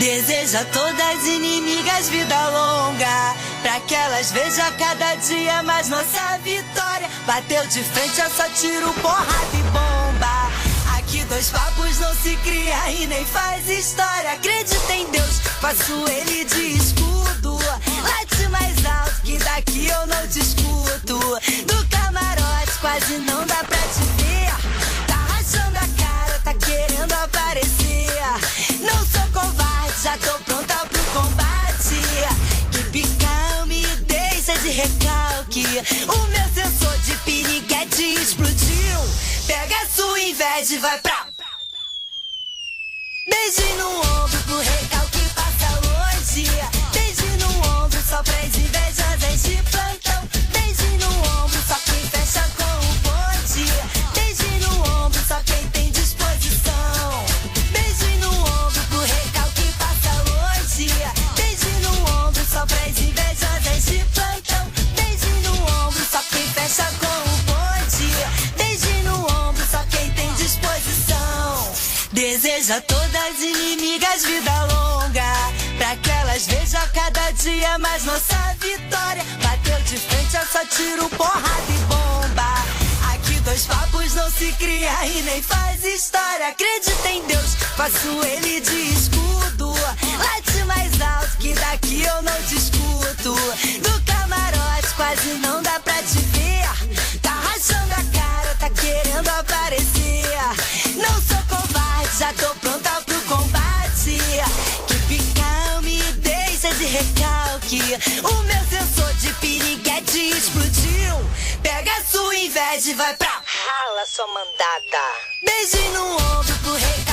Deseja a todas as inimigas vida longa, pra que elas vejam cada dia mais nossa vitória. Bateu de frente, é só tiro, porrada e bomba. Aqui dois papos não se cria e nem faz história. Acredita em Deus, faço ele de escudo. Late mais alto que daqui eu não te escuto. Do camarote quase não dá pra te ver. Tá rachando a cara, tá querendo aparecer. Não sou covarde, já tô pronta pro combate. Keep calm e deixa de recalque. O meu sensor de piriguete explodiu. Pega a sua inveja e vai pra... Beijinho no ombro pro recalque passa longe. Beijinho no ombro só pras invejosas de plantão. Beijinho no ombro só quem fecha com o bonde. Beijinho no ombro só quem tem disposição. Beijinho no ombro pro recalque passa longe. Beijinho no ombro só pras invejosas de plantão. Beijinho no ombro só quem fecha com o bonde. Beijinho no ombro só quem tem disposição. Deseja a todas as inimigas vida longa, pra que elas vejam cada dia mais nossa vitória. Bateu de frente, é só tiro, porrada e bomba. Aqui dois papos não se cria e nem faz história. Acredita em Deus, faço ele de escudo. Late mais alto que daqui eu não te escuto. Do camarote quase não dá pra te ver. Tá rachando a cara, tá querendo aparecer. Não sou covarde, já tô pronta pro combate. Keep calm e deixa de recalque. O meu sensor de piriguete explodiu. Pega a sua inveja e vai pra... Rala, sua mandada. Beijinho no ombro pro recalque.